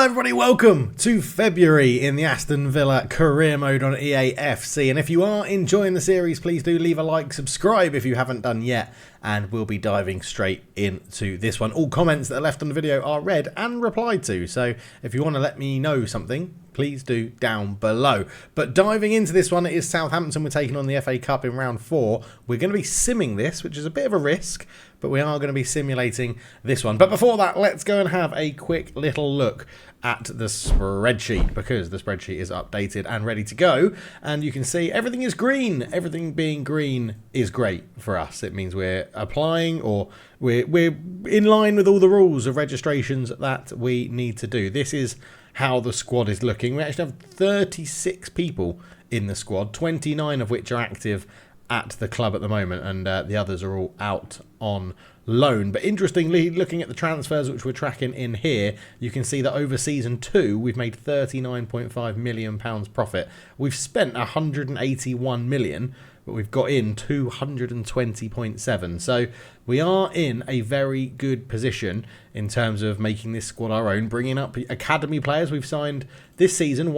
Everybody, welcome to February in the Aston Villa career mode on EAFC, and if you are enjoying the series, please do leave a like, subscribe if you haven't done yet, and we'll be diving straight into this one. All comments that are left on the video are read and replied to, so if you want to let me know something, please do down below. But diving into this one, it is Southampton. We're taking on the FA Cup in round 4. We're going to be simming this, which is a bit of a risk, but we are going to be simulating this one. But before that, let's go and have a quick little look at the spreadsheet, because the spreadsheet is updated and ready to go, and you can see everything is green. Everything being green is great for us. It means we're applying, or we're in line with all the rules of registrations that we need to do. This is how the squad is looking. We actually have 36 people in the squad, 29 of which are active at the club at the moment, and the others are all out on loan. But interestingly, looking at the transfers which we're tracking in here, you can see that over season 2 we've made £39.5 million profit. We've spent 181 million, but we've got in 220.7. So we are in a very good position in terms of making this squad our own, bringing up academy players. We've signed this season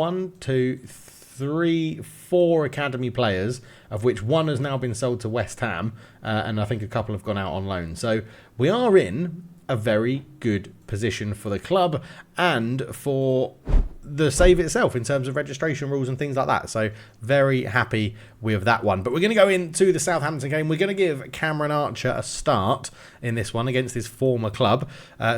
4 academy players, of which one has now been sold to West Ham, and I think a couple have gone out on loan. So we are in a very good position for the club and for the save itself in terms of registration rules and things like that. So very happy with that one. But we're going to go into the Southampton game. We're going to give Cameron Archer a start in this one against his former club.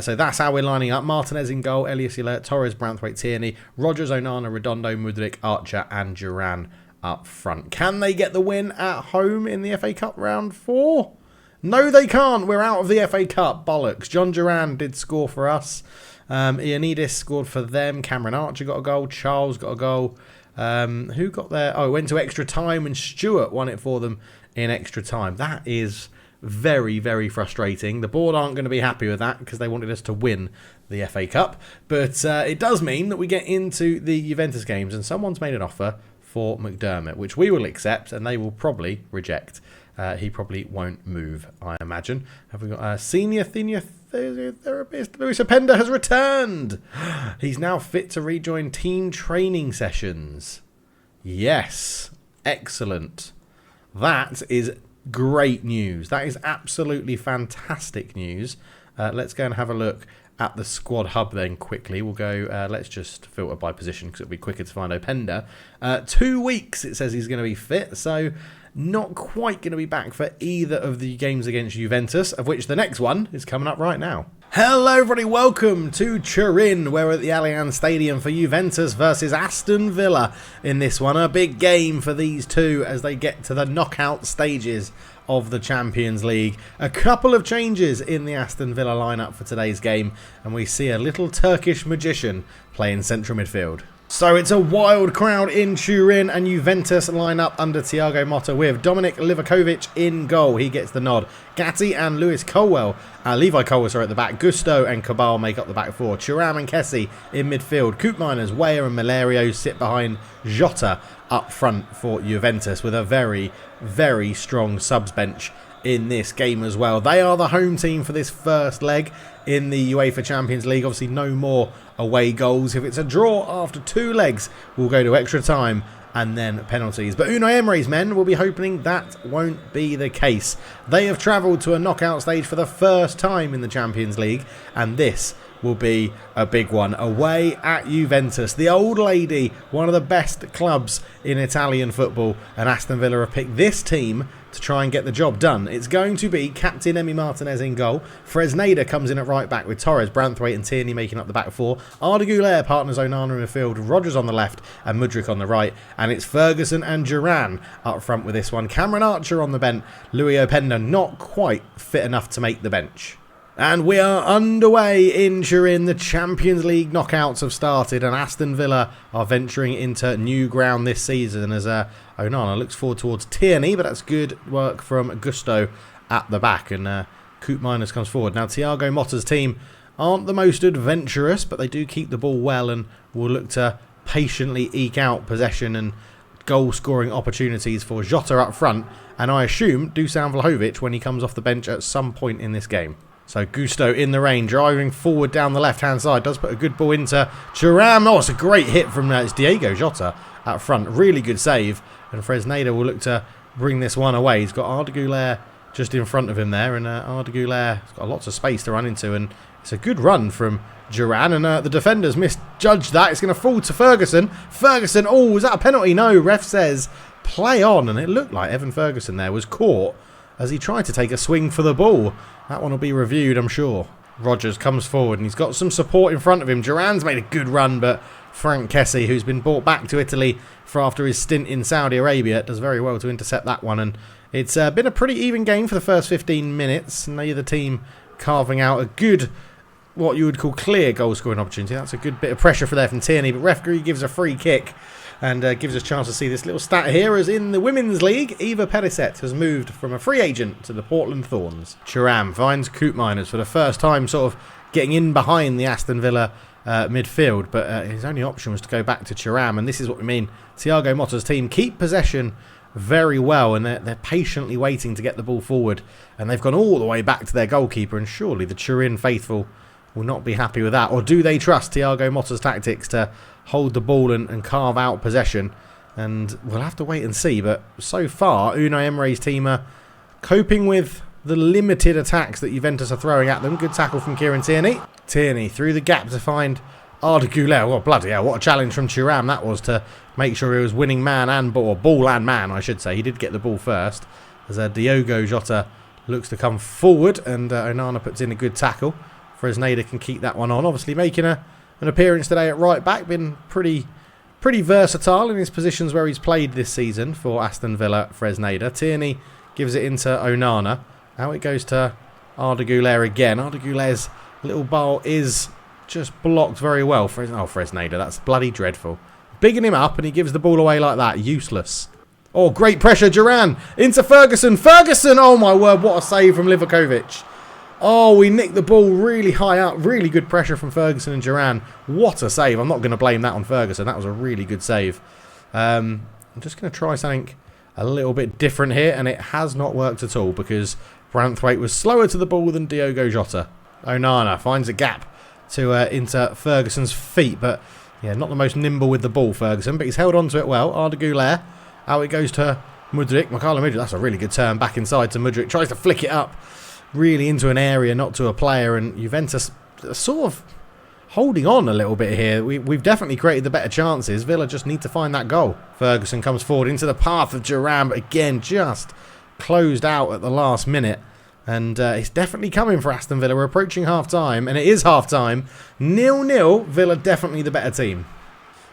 So that's how we're lining up. Martinez in goal, Elias Alert, Torres, Branthwaite, Tierney, Rogers, Onana, Redondo, Mudryk, Archer and Duran up front. Can they get the win at home in the FA Cup round 4? No, they can't. We're out of the FA Cup. Bollocks. John Duran did score for us. Ioannidis scored for them. Cameron Archer got a goal. Charles got a goal. Who got there? Oh, it went to extra time and Stewart won it for them in extra time. That is very, very frustrating. The board aren't going to be happy with that because they wanted us to win the FA Cup. But it does mean that we get into the Juventus games, and someone's made an offer for McDermott, which we will accept and they will probably reject. He probably won't move, I imagine. Have we got a senior therapist? Luis Openda has returned. He's now fit to rejoin team training sessions. Yes, excellent. That is great news. That is absolutely fantastic news. Let's go and have a look at the squad hub then quickly. We'll go, let's just filter by position because it'll be quicker to find Openda. 2 weeks it says he's going to be fit, so not quite going to be back for either of the games against Juventus, of which the next one is coming up right now. Hello everybody, welcome to Turin. We're at the Allianz Stadium for Juventus versus Aston Villa in this one. A big game for these two as they get to the knockout stages of the Champions League. A couple of changes in the Aston Villa lineup for today's game, and we see a little Turkish magician playing central midfield. So it's a wild crowd in Turin, and Juventus line up under Thiago Motta with Dominik Livakovic in goal. He gets the nod. Gatti and Levi Colwell are at the back. Gusto and Cabal make up the back four. Thuram and Kessie in midfield. Koopmeiners, Weyer and Malario sit behind Jota up front for Juventus, with a very, very strong subs bench in this game as well. They are the home team for this first leg in the UEFA Champions League. Obviously no more away goals. If it's a draw after 2 legs, we'll go to extra time and then penalties. But Unai Emery's men will be hoping that won't be the case. They have travelled to a knockout stage for the first time in the Champions League, and this will be a big one. Away at Juventus, the old lady, one of the best clubs in Italian football, and Aston Villa have picked this team to try and get the job done. It's going to be captain Emi Martinez in goal. Fresneda comes in at right back with Torres, Branthwaite and Tierney making up the back four. Arda Güler partners Onana in midfield, Rogers on the left and Mudryk on the right. And it's Ferguson and Duran up front with this one. Cameron Archer on the bench. Louis Openda not quite fit enough to make the bench. And we are underway in Turin. The Champions League knockouts have started, and Aston Villa are venturing into new ground this season as Onana looks forward towards Tierney, but that's good work from Gusto at the back, and Koopmeiners comes forward. Now Thiago Motta's team aren't the most adventurous, but they do keep the ball well and will look to patiently eke out possession and goal-scoring opportunities for Jota up front, and I assume Dusan Vlahovic when he comes off the bench at some point in this game. So Gusto in the rain, driving forward down the left-hand side. Does put a good ball into Thuram. Oh, it's a great hit from it's Diogo Jota out front. Really good save. And Fresneda will look to bring this one away. He's got Arda Güler just in front of him there. And Arda Güler's got lots of space to run into. And it's a good run from Duran. And the defenders misjudged that. It's going to fall to Ferguson. Ferguson, oh, was that a penalty? No, ref says play on. And it looked like Evan Ferguson there was caught as he tried to take a swing for the ball. That one will be reviewed, I'm sure. Rodgers comes forward and he's got some support in front of him. Duran's made a good run, but Frank Kessie, who's been brought back to Italy for after his stint in Saudi Arabia, does very well to intercept that one. And it's been a pretty even game for the first 15 minutes. Neither team carving out a good, what you would call clear goal-scoring opportunity. That's a good bit of pressure for there from Tierney, but referee gives a free kick and gives us a chance to see this little stat here. As in the Women's League, Eva Perisic has moved from a free agent to the Portland Thorns. Thuram finds Koopmeiners for the first time, sort of getting in behind the Aston Villa midfield, but his only option was to go back to Thuram, and this is what we mean. Thiago Motta's team keep possession very well, and they're patiently waiting to get the ball forward, and they've gone all the way back to their goalkeeper, and surely the Turin faithful will not be happy with that. Or do they trust Thiago Motta's tactics to hold the ball and carve out possession? And we'll have to wait and see. But so far, Unai Emery's team are coping with the limited attacks that Juventus are throwing at them. Good tackle from Kieran Tierney. Tierney through the gap to find Arda Güler. Well, bloody hell, what a challenge from Thuram that was to make sure he was winning man and ball, or ball and man, I should say. He did get the ball first. As Diogo Jota looks to come forward, and Onana puts in a good tackle. Fresneda can keep that one on. Obviously making an appearance today at right back. Been pretty versatile in his positions where he's played this season for Aston Villa. Fresneda. Tierney gives it into Onana. Now it goes to Arda Güler again. Arda Güler's little ball is just blocked very well. Fresneda, that's bloody dreadful. Bigging him up and he gives the ball away like that. Useless. Oh, great pressure. Duran into Ferguson. Ferguson! Oh my word, what a save from Livakovic. Oh, we nicked the ball really high up. Really good pressure from Ferguson and Duran. What a save. I'm not going to blame that on Ferguson. That was a really good save. I'm just going to try something a little bit different here, and it has not worked at all because Branthwaite was slower to the ball than Diogo Jota. Onana finds a gap to into Ferguson's feet, but yeah, not the most nimble with the ball, Ferguson, but he's held on to it well. Arda Güler, out it goes to Mudryk. Mykhailo Mudryk, that's a really good turn back inside to Mudryk. Tries to flick it up really into an area, not to a player, and Juventus sort of holding on a little bit here. We've definitely created the better chances. Villa just need to find that goal. Ferguson comes forward into the path of Thuram, but again, just closed out at the last minute. And it's definitely coming for Aston Villa. We're approaching half-time, and it is half-time. 0-0, Villa definitely the better team.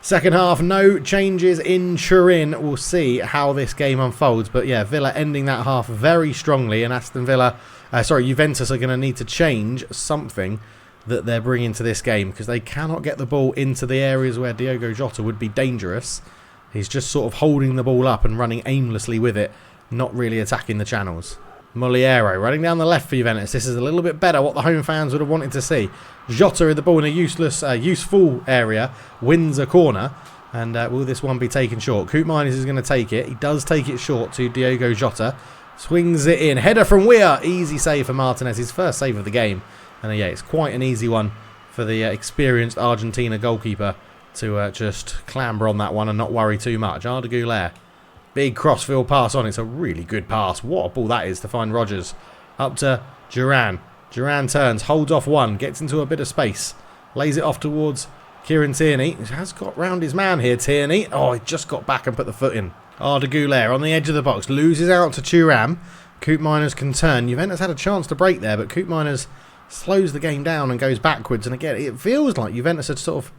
Second half, no changes in Turin. We'll see how this game unfolds. But yeah, Villa ending that half very strongly, and Juventus are going to need to change something that they're bringing to this game, because they cannot get the ball into the areas where Diogo Jota would be dangerous. He's just sort of holding the ball up and running aimlessly with it, not really attacking the channels. Moliero running down the left for Juventus. This is a little bit better what the home fans would have wanted to see. Jota with the ball in a useful area, wins a corner, and will this one be taken short? Koopmeiners is going to take it. He does take it short to Diogo Jota. Swings it in. Header from Weir. Easy save for Martinez. His first save of the game. And yeah, it's quite an easy one for the experienced Argentina goalkeeper to just clamber on that one and not worry too much. Arda Güler. Big crossfield pass on. It's a really good pass. What a ball that is to find Rodgers. Up to Duran. Duran turns, holds off one, gets into a bit of space. Lays it off towards Kieran Tierney. He has got round his man here, Tierney. Oh, he just got back and put the foot in. Arda Güler on the edge of the box. Loses out to Thuram. Koopmeiners can turn. Juventus had a chance to break there, but Koopmeiners slows the game down and goes backwards. And again, it feels like Juventus are sort of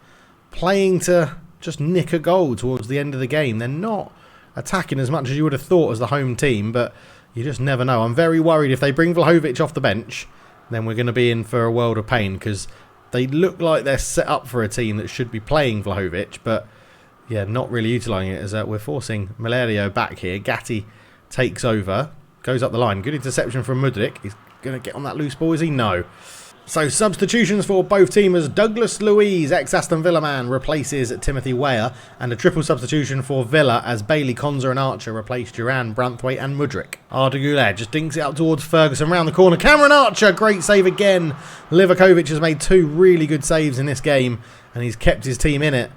playing to just nick a goal towards the end of the game. They're not attacking as much as you would have thought as the home team, but you just never know. I'm very worried if they bring Vlahovic off the bench, then we're going to be in for a world of pain, because they look like they're set up for a team that should be playing Vlahovic, but yeah, not really utilising it, as we're forcing Malerio back here. Gatti takes over, goes up the line. Good interception from Mudryk. He's going to get on that loose ball, is he? No. So substitutions for both teamers. Douglas Luiz, ex-Aston Villa man, replaces Timothy Weah. And a triple substitution for Villa as Bailey, Konza and Archer replace Duran, Branthwaite and Mudryk. Arda Güler just dinks it up towards Ferguson round the corner. Cameron Archer, great save again. Livakovic has made 2 really good saves in this game and he's kept his team in it.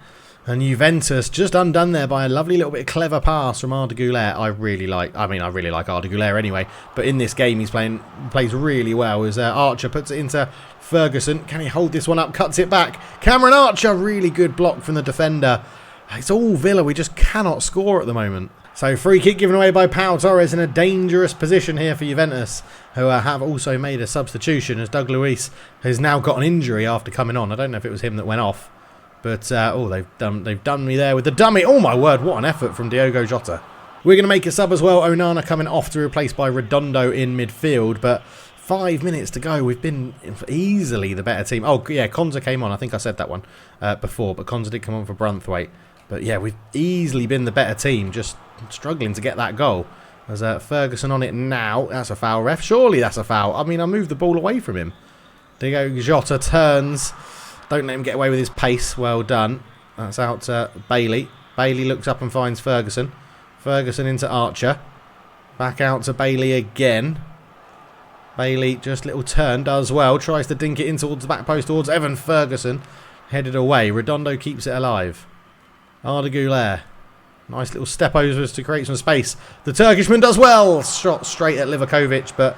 And Juventus just undone there by a lovely little bit of clever pass from Arda Güler. I really like Arda Güler anyway, but in this game plays really well as Archer puts it into Ferguson. Can he hold this one up? Cuts it back. Cameron Archer, really good block from the defender. It's all Villa. We just cannot score at the moment. So free kick given away by Pau Torres in a dangerous position here for Juventus, who have also made a substitution as Doug Luiz has now got an injury after coming on. I don't know if it was him that went off. But, they've done me there with the dummy. Oh, my word, what an effort from Diogo Jota. We're going to make a sub as well. Onana coming off to be replaced by Redondo in midfield. But 5 minutes to go. We've been easily the better team. Oh, yeah, Konza came on. I think I said that one before. But Konza did come on for Branthwaite. But, yeah, we've easily been the better team. Just struggling to get that goal. There's Ferguson on it now. That's a foul, ref. Surely that's a foul. I mean, I moved the ball away from him. Diogo Jota turns. Don't let him get away with his pace. Well done. That's out to Bailey. Bailey looks up and finds Ferguson. Ferguson into Archer. Back out to Bailey again. Bailey, just little turn, does well. Tries to dink it in towards the back post towards Evan Ferguson. Headed away. Redondo keeps it alive. Arda Güler. Nice little step overs to create some space. The Turkishman does well. Shot straight at Livakovic, but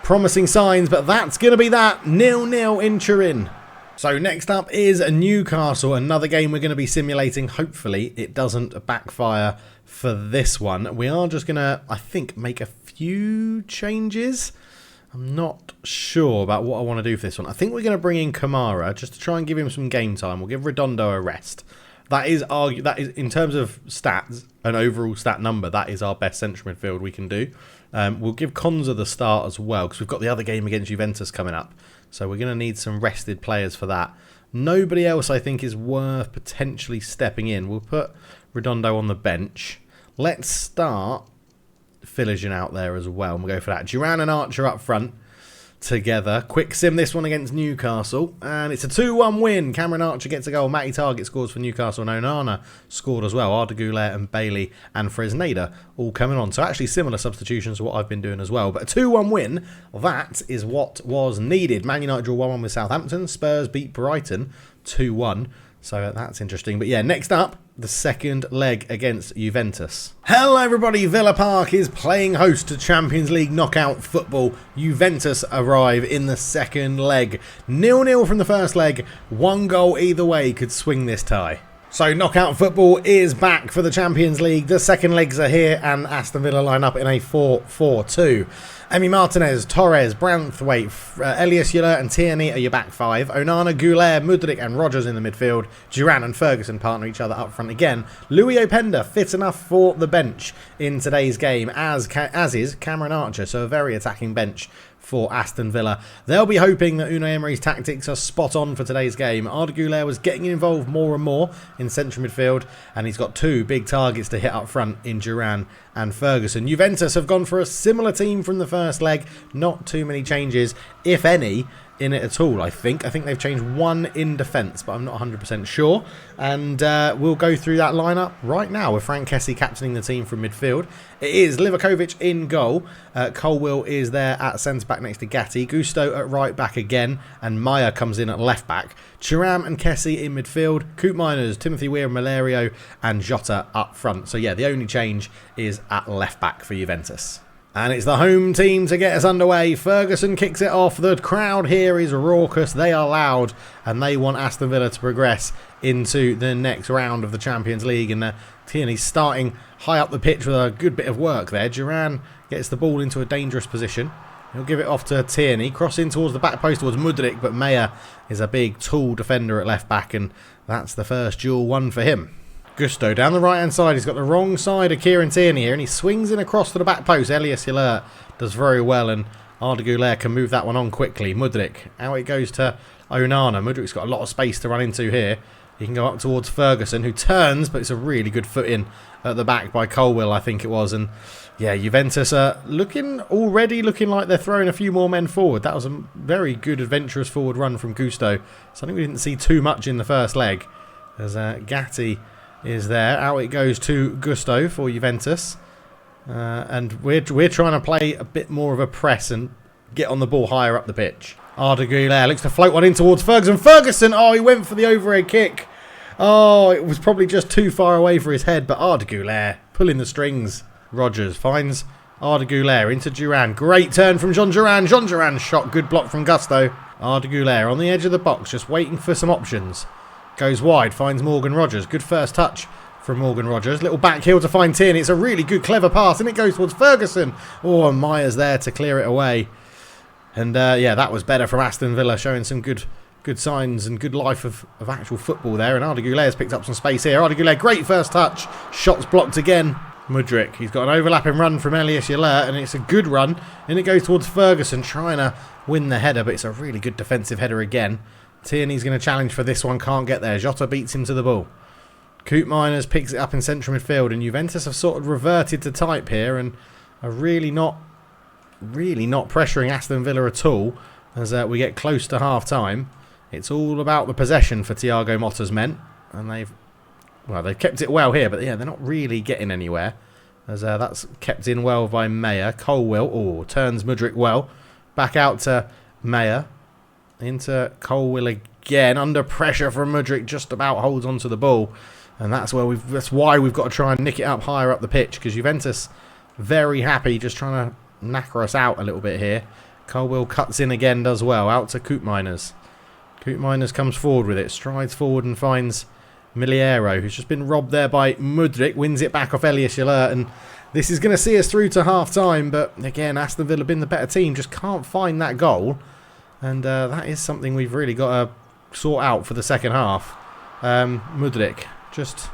promising signs. But that's going to be that. 0-0 in Turin. So next up is Newcastle, another game we're going to be simulating. Hopefully it doesn't backfire for this one. We are just going to, I think, make a few changes. I'm not sure about what I want to do for this one. I think we're going to bring in Kamara just to try and give him some game time. We'll give Redondo a rest. That is in terms of stats, an overall stat number, that is our best central midfield we can do. We'll give Konza the start as well because we've got the other game against Juventus coming up. So we're going to need some rested players for that. Nobody else, I think, is worth potentially stepping in. We'll put Redondo on the bench. Let's start Philogene out there as well. And we'll go for that. Duran and Archer up front together. Quick sim this one against Newcastle. And it's a 2-1 win. Cameron Archer gets a goal. Matty Target scores for Newcastle. And Onana scored as well. Arda Güler and Bailey and Fresneda all coming on. So actually similar substitutions to what I've been doing as well. But a 2-1 win, that is what was needed. Man United draw 1-1 with Southampton. Spurs beat Brighton 2-1. So that's interesting. But yeah, next up, the second leg against Juventus. Hello everybody, Villa Park is playing host to Champions League knockout football. Juventus arrive in the second leg. 0-0 from the first leg. 1 goal either way could swing this tie. So knockout football is back for the Champions League. The second legs are here and Aston Villa line up in a 4-4-2. Emi Martinez, Torres, Branthwaite, Elias Yula and Tierney are your back 5. Onana, Güler, Mudryk and Rogers in the midfield. Duran and Ferguson partner each other up front again. Louis Openda fit enough for the bench in today's game, as is Cameron Archer, so a very attacking bench for Aston Villa. They'll be hoping that Unai Emery's tactics are spot on for today's game. Arda Güler was getting involved more and more in central midfield, and he's got 2 big targets to hit up front in Duran and Ferguson. Juventus have gone for a similar team from the first leg. Not too many changes, if any, in it at all, I think. I think they've changed 1 in defence, but I'm not 100% sure. And we'll go through that lineup right now with Frank Kessie captaining the team from midfield. It is Livakovic in goal. Colwill is there at centre-back next to Gatti. Gusto at right-back again. And Maya comes in at left-back. Thuram and Kessie in midfield. Coop Miners, Timothy Weir, Malario and Jota up front. So yeah, the only change is at left-back for Juventus. And it's the home team to get us underway. Ferguson kicks it off. The crowd here is raucous. They are loud. And they want Aston Villa to progress into the next round of the Champions League. And Tierney's starting high up the pitch with a good bit of work there. Duran gets the ball into a dangerous position. He'll give it off to Tierney. Cross in towards the back post towards Mudryk. But Meyer is a big, tall defender at left back. And that's the first duel won for him. Gusto down the right hand side. He's got the wrong side of Kieran Tierney here, and he swings in across to the back post. Elias Yula does very well, and Arda Güler can move that one on quickly. Mudryk, out it goes to Onana. Mudryk's got a lot of space to run into here. He can go up towards Ferguson, who turns, but it's a really good foot in at the back by Colwill, I think it was. And yeah, Juventus are looking like they're throwing a few more men forward. That was a very good, adventurous forward run from Gusto. Something we didn't see too much in the first leg. As Gatti is there. Out it goes to Gusto for Juventus. And we're trying to play a bit more of a press and get on the ball higher up the pitch. Arda Güler looks to float one in towards Ferguson. Ferguson! Oh, he went for the overhead kick. Oh, it was probably just too far away for his head, but Arda Güler pulling the strings. Rodgers finds Arda Güler into Duran. Great turn from Jean Duran. Jean Duran shot. Good block from Gusto. Arda Güler on the edge of the box, just waiting for some options. Goes wide, finds Morgan Rodgers. Good first touch from Morgan Rodgers. Little back heel to find Tierney. It's a really good, clever pass, and it goes towards Ferguson. Oh, and Myers there to clear it away. And yeah, that was better from Aston Villa, showing some good signs and good life of actual football there. And Arda Güler's picked up some space here. Arda Güler, great first touch. Shots blocked again. Mudryk, he's got an overlapping run from Elias Yalert, and it's a good run. And it goes towards Ferguson, trying to win the header, but it's a really good defensive header again. Tierney's going to challenge for this one, can't get there. Jota beats him to the ball. Koopmeiners picks it up in central midfield, and Juventus have sort of reverted to type here and are really not pressuring Aston Villa at all as we get close to half-time. It's all about the possession for Thiago Motta's men, and they've kept it well here, but yeah, they're not really getting anywhere as that's kept in well by Mayer. Colwill, turns Mudryk well. Back out to Mayer. Into Colwill again, under pressure from Mudryk, just about holds onto the ball. And that's why we've got to try and nick it up higher up the pitch, because Juventus very happy just trying to knacker us out a little bit here. Colwill cuts in again, does well. Out to Koopmeiners. Koopmeiners comes forward with it, strides forward and finds Miliero, who's just been robbed there by Mudryk, wins it back off Elias Yalert, and this is going to see us through to half-time, but again, Aston Villa been the better team, just can't find that goal, and that is something we've really got to sort out for the second half. Mudryk just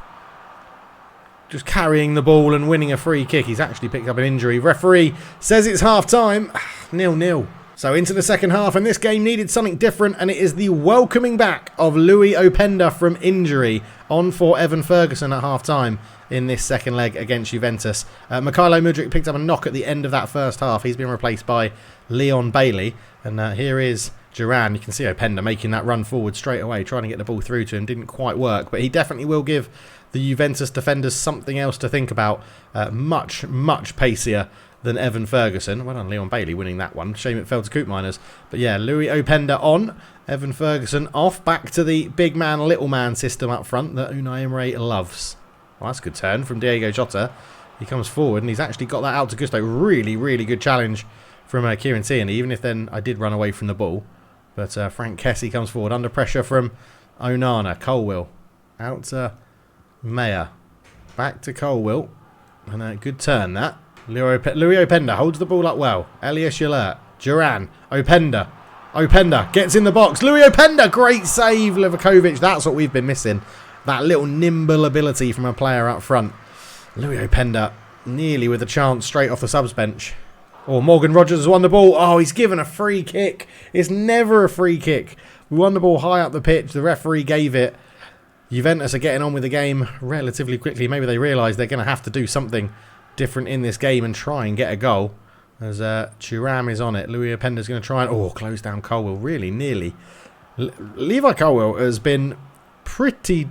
carrying the ball and winning a free kick. He's actually picked up an injury. Referee says it's half-time. 0-0. So into the second half, and this game needed something different, and it is the welcoming back of Louis Openda from injury on for Evan Ferguson at half-time in this second leg against Juventus. Mykhailo Mudryk picked up a knock at the end of that first half. He's been replaced by Leon Bailey, and here is Duran. You can see Openda making that run forward straight away, trying to get the ball through to him. Didn't quite work, but he definitely will give the Juventus defenders something else to think about. Much pacier than Evan Ferguson. Well done, Leon Bailey winning that one. Shame it fell to Koopmeiners. But yeah, Louis Openda on, Evan Ferguson off. Back to the big man, little man system up front that Unai Emery loves. Well, that's a good turn from Diego Jota. He comes forward and he's actually got that out to Gusto. Really good challenge from Kieran Tierney, even if then I did run away from the ball. But Frank Kessie comes forward under pressure from Onana. Colwill out to Mayer. Back to Colwill. And a good turn that. Louis Openda holds the ball up well. Elias Yalert. Duran. Openda. Openda gets in the box. Louis Openda. Great save, Livakovic. That's what we've been missing. That little nimble ability from a player up front. Louis Openda nearly with a chance straight off the subs bench. Oh, Morgan Rodgers has won the ball. Oh, he's given a free kick. It's never a free kick. We won the ball high up the pitch. The referee gave it. Juventus are getting on with the game relatively quickly. Maybe they realise they're going to have to do something different in this game and try and get a goal. As Thuram is on it. Louis Openda's going to try and close down Colwill really nearly. Levi Colwill has been pretty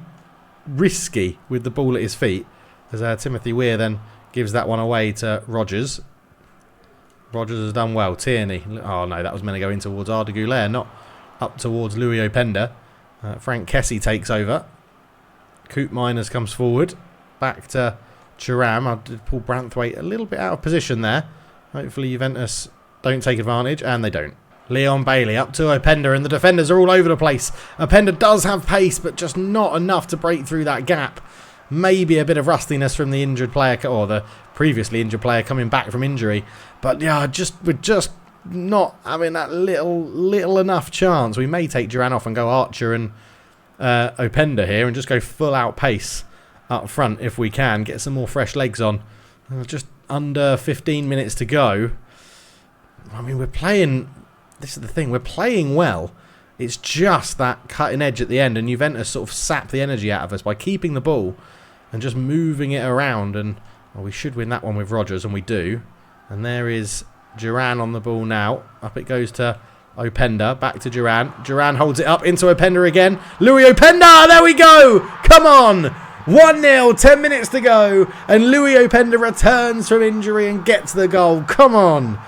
risky with the ball at his feet. As Timothy Weir then gives that one away to Rodgers. Rodgers has done well. Tierney. Oh no, that was meant to go in towards Arda Güler, not up towards Louis Openda. Frank Kessie takes over. Koopmeiners comes forward. Back to Thuram. I did pull Branthwaite a little bit out of position there. Hopefully Juventus don't take advantage, and they don't. Leon Bailey up to Openda, and the defenders are all over the place. Openda does have pace, but just not enough to break through that gap. Maybe a bit of rustiness from the injured player, or the previously injured player coming back from injury. But yeah, we're just not having that little enough chance. We may take Duran off and go Archer and Openda here and just go full out pace up front if we can. Get some more fresh legs on. Just under 15 minutes to go. I mean, we're playing... This is the thing. We're playing well. It's just that cutting edge at the end, and Juventus sort of sap the energy out of us by keeping the ball and just moving it around. And well, we should win that one with Rodgers, and we do. And there is Duran on the ball now. Up it goes to Openda. Back to Duran. Duran holds it up into Openda again. Louis Openda! There we go! Come on! 1-0, 10 minutes to go. And Louis Openda returns from injury and gets the goal. Come on!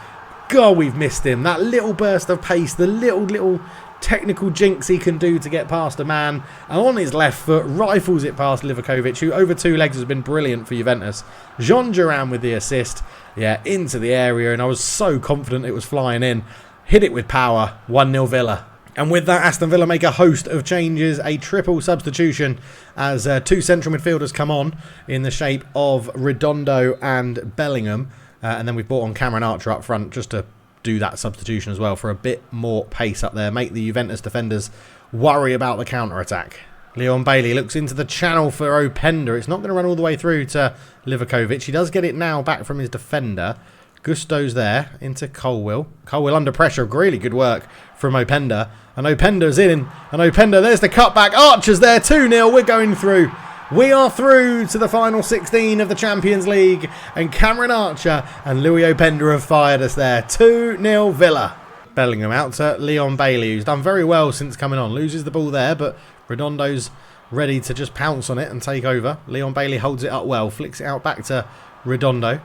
God, we've missed him. That little burst of pace, the little technical jinx he can do to get past a man. And on his left foot, rifles it past Livakovic, who over 2 legs has been brilliant for Juventus. Jean Duran with the assist. Yeah, into the area, and I was so confident it was flying in. Hit it with power. 1-0 Villa. And with that, Aston Villa make a host of changes. A triple substitution as 2 central midfielders come on in the shape of Redondo and Bellingham. And then we've brought on Cameron Archer up front just to do that substitution as well for a bit more pace up there. Make the Juventus defenders worry about the counter-attack. Leon Bailey looks into the channel for Openda. It's not going to run all the way through to Livakovic. He does get it now back from his defender. Gusto's there into Colwill. Colwill under pressure. Really good work from Openda. And Openda's in. And Openda, there's the cutback. Archer's there. 2-0. We're going through. We are through to the final 16 of the Champions League. And Cameron Archer and Louis Openda have fired us there. 2-0 Villa. Bellingham out to Leon Bailey, who's done very well since coming on. Loses the ball there, but Redondo's ready to just pounce on it and take over. Leon Bailey holds it up well. Flicks it out back to Redondo.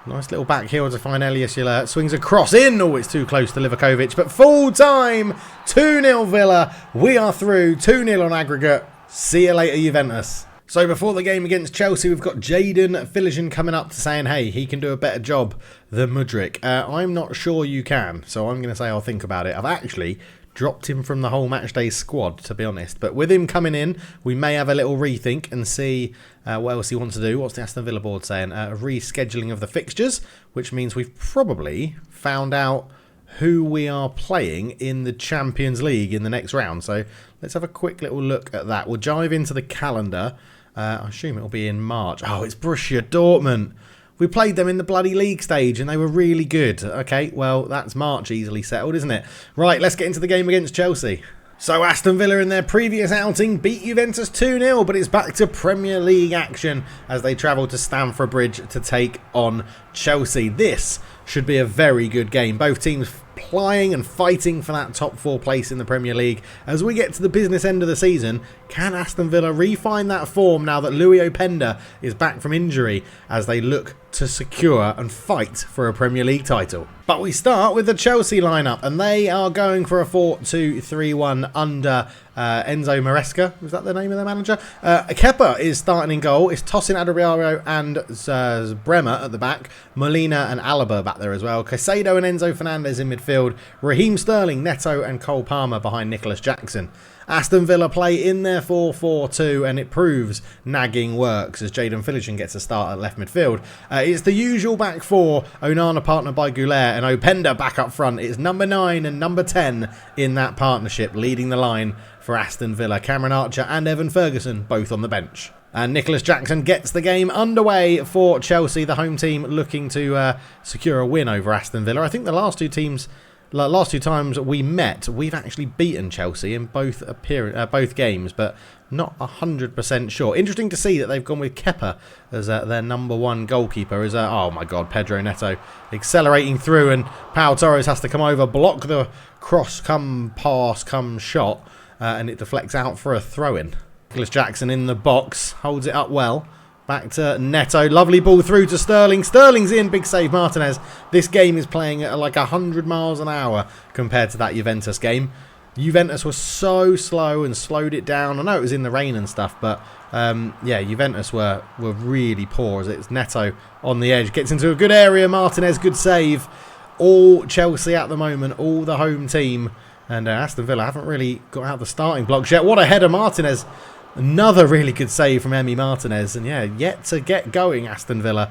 Nice little back heel to find Elias Yalert. Swings across in. Oh, it's too close to Livakovic. But full time. 2-0 Villa. We are through. 2-0 on aggregate. See you later, Juventus. So before the game against Chelsea, we've got Jadon Philligan coming up to saying, hey, he can do a better job than Mudryk. I'm not sure you can, so I'm going to say I'll think about it. I've actually dropped him from the whole matchday squad, to be honest. But with him coming in, we may have a little rethink and see what else he wants to do. What's the Aston Villa board saying? A rescheduling of the fixtures, which means we've probably found out who we are playing in the Champions League in the next round. So let's have a quick little look at that. We'll dive into the calendar. I assume it'll be in March. Oh, it's Borussia Dortmund. We played them in the bloody league stage and they were really good. Okay, well, that's March easily settled, isn't it? Right, let's get into the game against Chelsea. So Aston Villa in their previous outing beat Juventus 2-0, but it's back to Premier League action as they travel to Stamford Bridge to take on Chelsea. This should be a very good game. Both teams plying and fighting for that top 4 place in the Premier League. As we get to the business end of the season, can Aston Villa refine that form now that Louis Openda is back from injury as they look to secure and fight for a Premier League title? But we start with the Chelsea lineup, and they are going for a 4-2-3-1 under Enzo Maresca. Was that the name of their manager? Kepa is starting in goal. It's Tosin Adarbiaro and Bremer at the back. Molina and Alaba back there as well. Caicedo and Enzo Fernandez in midfield. Raheem Sterling, Neto and Cole Palmer behind Nicholas Jackson. Aston Villa play in their 4-4-2 and it proves nagging works as Jadon Philligan gets a start at left midfield. It's the usual back 4, Onana partnered by Goulet and Openda back up front. It's number 9 and number 10 in that partnership leading the line for Aston Villa. Cameron Archer and Evan Ferguson both on the bench. And Nicholas Jackson gets the game underway for Chelsea, the home team looking to secure a win over Aston Villa. I think the last two times we met, we've actually beaten Chelsea in both games, but not 100% sure. Interesting to see that they've gone with Kepa as their number 1 goalkeeper. Oh my God, Pedro Neto accelerating through, and Pau Torres has to come over, block the cross, come pass, come shot, and it deflects out for a throw-in. Nicholas Jackson in the box, holds it up well. Back to Neto. Lovely ball through to Sterling. Sterling's in. Big save, Martinez. This game is playing at like 100 miles an hour compared to that Juventus game. Juventus was so slow and slowed it down. I know it was in the rain and stuff, but yeah, Juventus were really poor as it's Neto on the edge. Gets into a good area. Martinez, good save. All Chelsea at the moment, all the home team. And Aston Villa haven't really got out the starting blocks yet. What a header, Martinez. Another really good save from Emi Martinez. And yeah, yet to get going, Aston Villa.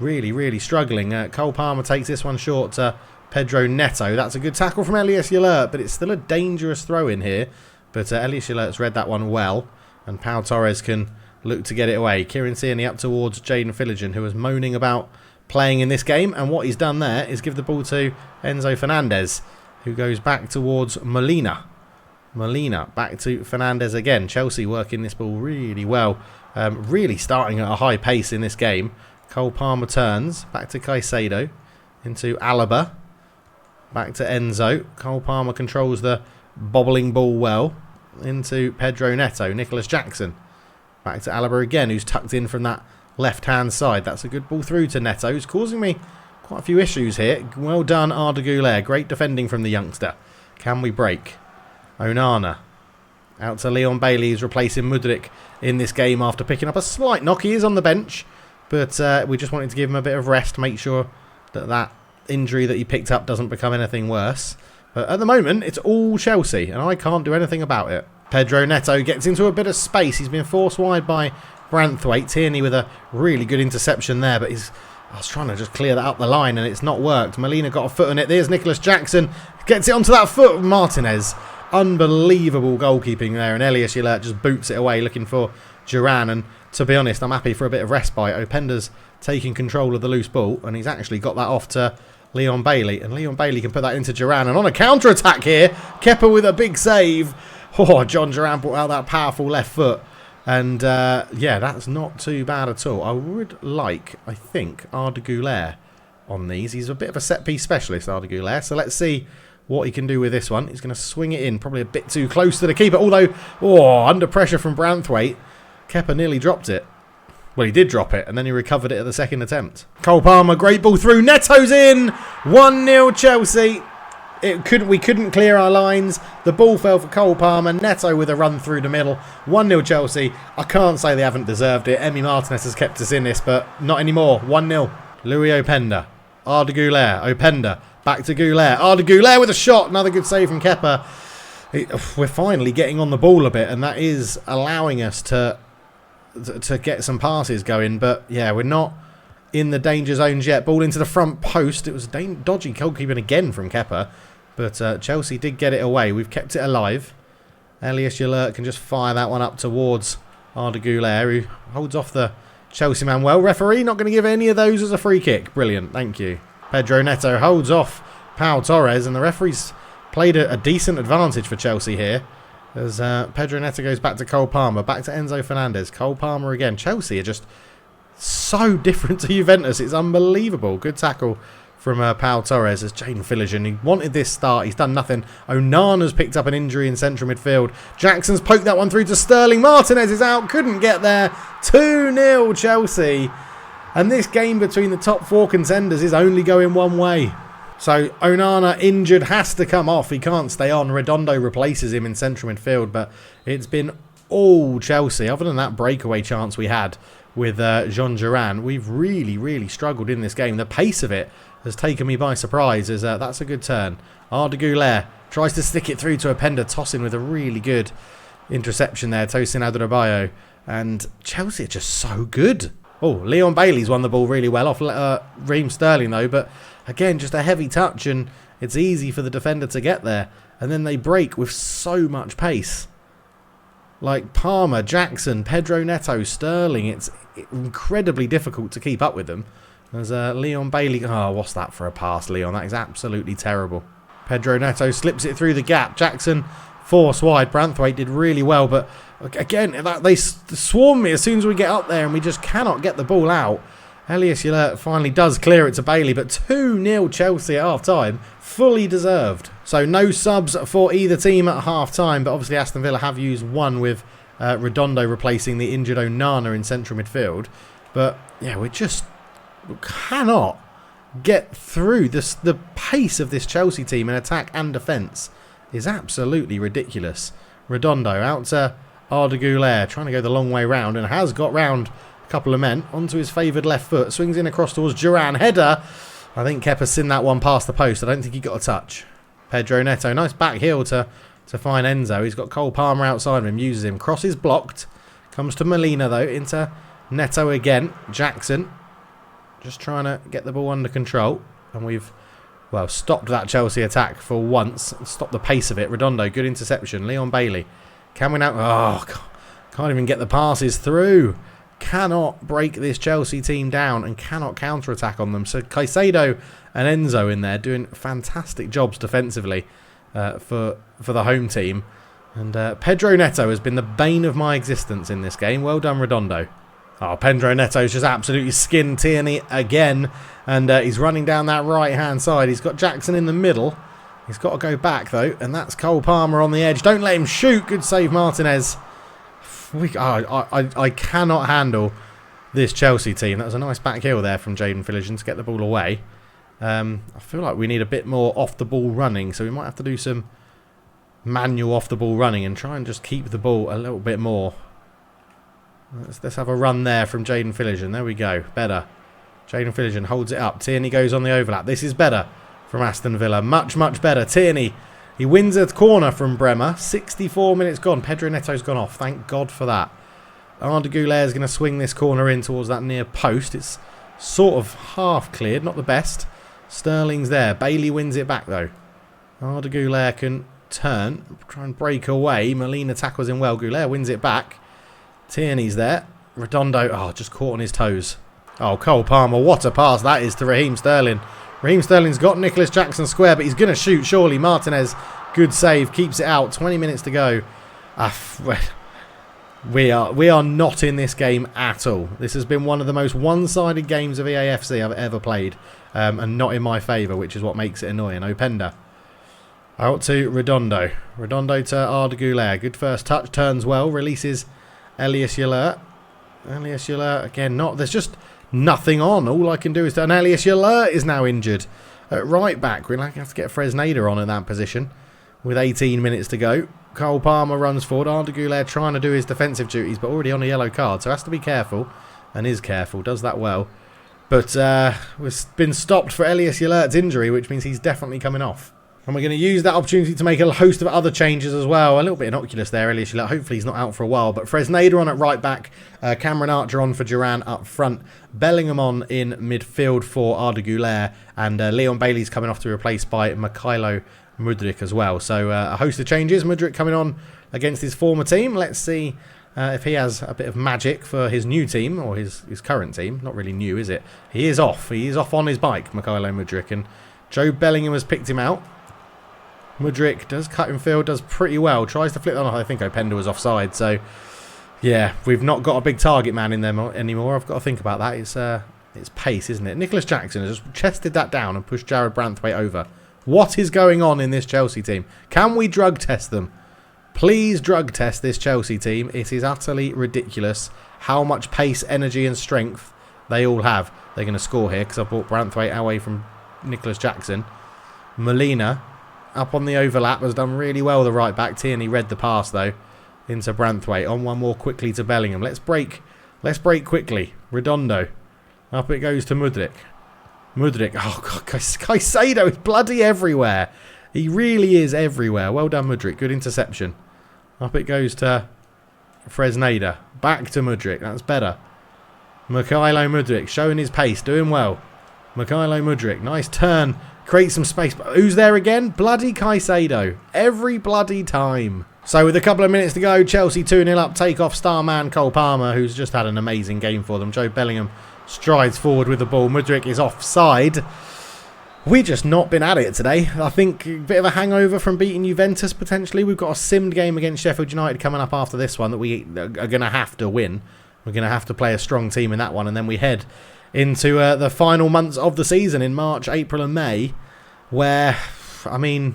Really, really struggling. Cole Palmer takes this one short to Pedro Neto. That's a good tackle from Elias Yalert, but it's still a dangerous throw in here. But Elias Yalert's read that one well. And Pau Torres can look to get it away. Kieran Tierney up towards Jadon Philligan, who was moaning about playing in this game. And what he's done there is give the ball to Enzo Fernandez, who goes back towards Molina. Molina back to Fernandes again. Chelsea working this ball really well. Really starting at a high pace in this game. Cole Palmer turns. Back to Caicedo. Into Alaba. Back to Enzo. Cole Palmer controls the bobbling ball well. Into Pedro Neto. Nicholas Jackson. Back to Alaba again, who's tucked in from that left-hand side. That's a good ball through to Neto, who's causing me quite a few issues here. Well done, Arda Güler. Great defending from the youngster. Can we break? Onana. Out to Leon Bailey, who's replacing Mudryk in this game after picking up a slight knock. He is on the bench, but we just wanted to give him a bit of rest, make sure that injury that he picked up doesn't become anything worse. But at the moment, it's all Chelsea, and I can't do anything about it. Pedro Neto gets into a bit of space. He's been forced wide by Branthwaite. Tierney with a really good interception there, but I was trying to just clear that up the line, and it's not worked. Molina got a foot on it. There's Nicholas Jackson. Gets it onto that foot of Martinez. Unbelievable goalkeeping there, and Elias Yalert just boots it away looking for Duran. And to be honest, I'm happy for a bit of respite. Openda's taking control of the loose ball, and he's actually got that off to Leon Bailey, and Leon Bailey can put that into Duran. And on a counter-attack here, Kepa with a big save. Oh, John Duran brought out that powerful left foot. And, yeah, that's not too bad at all. I would like, I think, Arda Güler on these. He's a bit of a set-piece specialist, Arda Güler. So let's see what he can do with this one. He's going to swing it in, probably a bit too close to the keeper. Although, under pressure from Branthwaite, Kepa nearly dropped it. Well, he did drop it, and then he recovered it at the second attempt. Cole Palmer, great ball through. Neto's in. 1-0 Chelsea. We couldn't clear our lines. The ball fell for Cole Palmer. Neto with a run through the middle. 1-0 Chelsea. I can't say they haven't deserved it. Emi Martinez has kept us in this, but not anymore. 1-0. Louis Openda. Arda Güler. Openda. Back to Güler. Arda Güler with a shot. Another good save from Kepa. We're finally getting on the ball a bit, and that is allowing us to get some passes going. But, yeah, we're not in the danger zones yet. Ball into the front post. It was dodgy goalkeeping again from Kepa. But Chelsea did get it away. We've kept it alive. Elias Yalert can just fire that one up towards Arda Güler, who holds off the Chelsea man well. Referee not going to give any of those as a free kick. Brilliant. Thank you. Pedro Neto holds off Pau Torres, and the referee's played a decent advantage for Chelsea here. As Pedro Neto goes back to Cole Palmer. Back to Enzo Fernandez. Cole Palmer again. Chelsea are just so different to Juventus. It's unbelievable. Good tackle from Pau Torres as Jadon Philligan. He wanted this start. He's done nothing. Onana's picked up an injury in central midfield. Jackson's poked that one through to Sterling. Martinez is out. Couldn't get there. 2-0 Chelsea. And this game between the top four contenders is only going one way. So Onana injured, has to come off. He can't stay on. Redondo replaces him in central midfield. But it's been all Chelsea. Other than that breakaway chance we had with Jean Duran, we've really struggled in this game. The pace of it has taken me by surprise. As that's a good turn. Arda Güler tries to stick it through to Openda. Tossing with a really good interception there. Tosin Adarabioyo. And Chelsea are just so good. Oh, Leon Bailey's won the ball really well off Raheem Sterling though. But again, just a heavy touch, and it's easy for the defender to get there. And then they break with so much pace. Like Palmer, Jackson, Pedro Neto, Sterling. It's incredibly difficult to keep up with them. There's Leon Bailey. Oh, what's that for a pass, Leon? That is absolutely terrible. Pedro Neto slips it through the gap. Jackson forced wide. Branthwaite did really well, but again, they swarm me as soon as we get up there, and we just cannot get the ball out. Elias Yalert finally does clear it to Bailey, but 2-0 Chelsea at half-time. Fully deserved. So no subs for either team at half-time, but obviously Aston Villa have used one with Redondo replacing the injured Onana in central midfield. But, yeah, we cannot get through this. The pace of this Chelsea team in attack and defence is absolutely ridiculous. Redondo out to Arda Güler, trying to go the long way round, and has got round a couple of men onto his favoured left foot. Swings in across towards Duran. Header. I think Kepa's seen that one past the post. I don't think he got a touch. Pedro Neto, nice back heel to find Enzo. He's got Cole Palmer outside of him, uses him. Cross is blocked. Comes to Molina though, into Neto again. Jackson just trying to get the ball under control. And we've, well, stopped that Chelsea attack for once. Stopped the pace of it. Redondo, good interception. Leon Bailey. Can we now? Oh, can't even get the passes through. Cannot break this Chelsea team down and cannot counter-attack on them. So Caicedo and Enzo in there doing fantastic jobs defensively for the home team. And Pedro Neto has been the bane of my existence in this game. Well done, Redondo. Oh, Pedro Neto's just absolutely skinned Tierney again. And he's running down that right-hand side. He's got Jackson in the middle. He's got to go back, though. And that's Cole Palmer on the edge. Don't let him shoot. Good save, Martinez. I cannot handle this Chelsea team. That was a nice back heel there from Jaden Philligan to get the ball away. I feel like we need a bit more off-the-ball running. So we might have to do some manual off-the-ball running and try and just keep the ball a little bit more. Let's have a run there from Jaden Philligan. There we go. Better. Jaden Philligan holds it up. Tierney goes on the overlap. This is better from Aston Villa. Much, much better. Tierney, he wins a corner from Bremer. 64 minutes gone. Pedro Neto's gone off. Thank God for that. Arda Güler is going to swing this corner in towards that near post. It's sort of half cleared. Not the best. Sterling's there. Bailey wins it back, though. Arda Güler can turn, try and break away. Molina tackles in well. Güler wins it back. Tierney's there. Redondo, just caught on his toes. Oh, Cole Palmer, what a pass that is to Raheem Sterling. Raheem Sterling's got Nicholas Jackson square, but he's going to shoot, surely. Martinez, good save, keeps it out. 20 minutes to go. We are not in this game at all. This has been one of the most one-sided games of EAFC I've ever played, and not in my favour, which is what makes it annoying. Openda. Out to Redondo. Redondo to Arda Güler. Good first touch. Turns well. Releases Elias Yalert. Elias Yalert again. There's just nothing on. All I can do is... And Elias Yalert is now injured. At right back. We'll have to get Fresneda on in that position. With 18 minutes to go. Cole Palmer runs forward. Arda Güler trying to do his defensive duties, but already on a yellow card. So has to be careful. And is careful. Does that well. But we've been stopped for Elias Yalert's injury, which means he's definitely coming off. And we're going to use that opportunity to make a host of other changes as well. A little bit innocuous there, Elias Yalert. Hopefully he's not out for a while. But Fresneda on at right back. Cameron Archer on for Duran up front. Bellingham on in midfield for Arda Güler. And Leon Bailey's coming off to be replaced by Mikhailo Mudryk as well. So a host of changes. Mudryk coming on against his former team. Let's see if he has a bit of magic for his new team. Or his current team. Not really new, is it? He is off. He is off on his bike, Mikhailo Mudryk. And Joe Bellingham has picked him out. Mudryk does cut in field, does pretty well. Tries to flip on. I think Openda was offside. So, yeah, we've not got a big target man in them anymore. I've got to think about that. It's pace, isn't it? Nicholas Jackson has just chested that down and pushed Jared Branthwaite over. What is going on in this Chelsea team? Can we drug test them? Please drug test this Chelsea team. It is utterly ridiculous how much pace, energy and strength they all have. They're going to score here because I brought Branthwaite away from Nicholas Jackson. Molina... up on the overlap, has done really well, the right back. Tierney read the pass though into Branthwaite. On one more quickly to Bellingham. Let's break quickly. Redondo. Up it goes to Mudryk. Oh god, Caicedo is bloody everywhere. He really is everywhere. Well done, Mudryk. Good interception. Up it goes to Fresneda. Back to Mudryk. That's better. Mikhailo Mudryk showing his pace, doing well. Mikhailo Mudryk, nice turn. Create some space. Who's there again? Bloody Caicedo. Every bloody time. So with a couple of minutes to go, Chelsea 2-0 up. Take off star man Cole Palmer, who's just had an amazing game for them. Joe Bellingham strides forward with the ball. Mudryk is offside. We've just not been at it today. I think a bit of a hangover from beating Juventus, potentially. We've got a simmed game against Sheffield United coming up after this one that we are going to have to win. We're going to have to play a strong team in that one. And then we head into the final months of the season in March, April and May, where, I mean,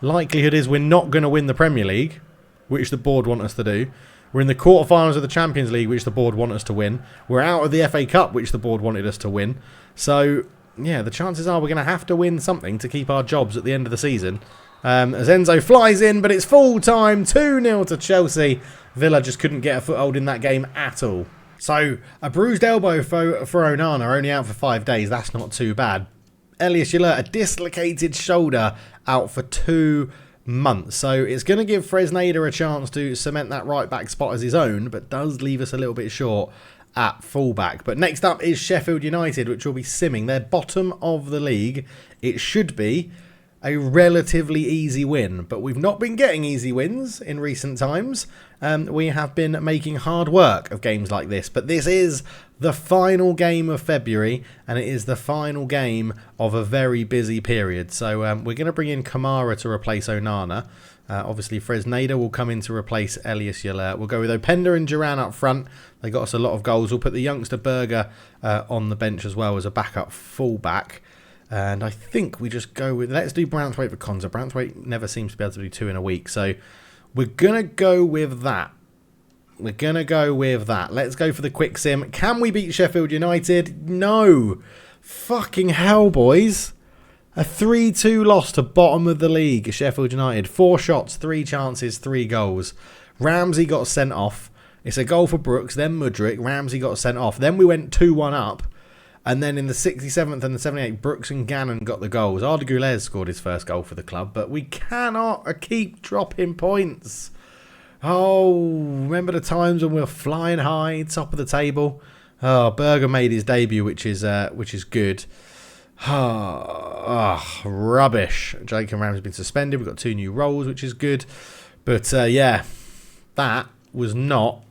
likelihood is we're not going to win the Premier League, which the board want us to do. We're in the quarterfinals of the Champions League, which the board want us to win. We're out of the FA Cup, which the board wanted us to win. So, yeah, the chances are we're going to have to win something to keep our jobs at the end of the season. As Enzo flies in, but it's full time, 2-0 to Chelsea. Villa just couldn't get a foothold in that game at all. So, a bruised elbow for Onana, only out for 5 days. That's not too bad. Elias Yalert, a dislocated shoulder, out for 2 months. So, it's going to give Fresneda a chance to cement that right-back spot as his own, but does leave us a little bit short at fullback. But next up is Sheffield United, which will be simming. They're bottom of the league. It should be a relatively easy win, but we've not been getting easy wins in recent times. We have been making hard work of games like this, but this is the final game of February, and it is the final game of a very busy period. So we're going to bring in Kamara to replace Onana. Obviously, Fresneda will come in to replace Elias Yalert. We'll go with Openda and Duran up front. They got us a lot of goals. We'll put the youngster Berger on the bench as well as a backup fullback. And I think we just go with... Let's do Branthwaite for Konza. Branthwaite never seems to be able to do 2 in a week. So we're going to go with that. Let's go for the quick sim. Can we beat Sheffield United? No. Fucking hell, boys. A 3-2 loss to bottom of the league, Sheffield United. 4 shots, 3 chances, 3 goals. Ramsey got sent off. It's a goal for Brooks, then Mudryk. Ramsey got sent off. Then we went 2-1 up. And then in the 67th and the 78th, Brooks and Gannon got the goals. Arda Güler scored his first goal for the club. But we cannot keep dropping points. Oh, remember the times when we were flying high, top of the table? Oh, Berger made his debut, which is good. Rubbish. Jake and Ramsey's been suspended. We've got 2 new roles, which is good. But yeah, that was not...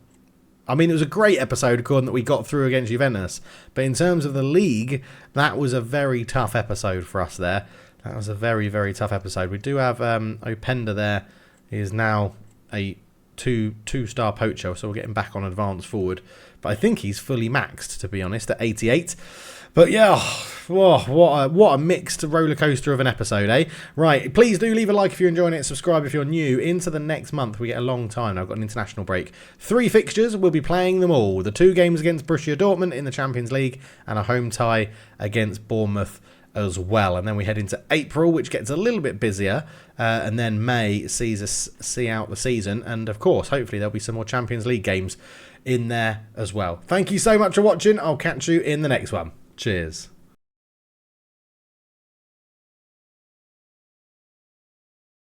I mean, it was a great episode, according that we got through against Juventus. But in terms of the league, that was a very tough episode for us there. That was a very, very tough episode. We do have Openda there. He is now a two-star poacher, so we'll get him back on advance forward. But I think he's fully maxed, to be honest, at 88. But yeah, what a mixed roller coaster of an episode, eh? Right, please do leave a like if you're enjoying it. Subscribe if you're new. Into the next month, we get a long time. I've got an international break. 3 fixtures, we'll be playing them all. The 2 games against Borussia Dortmund in the Champions League and a home tie against Bournemouth as well. And then we head into April, which gets a little bit busier. And then May sees us see out the season. And of course, hopefully there'll be some more Champions League games in there as well. Thank you so much for watching. I'll catch you in the next one. Cheers.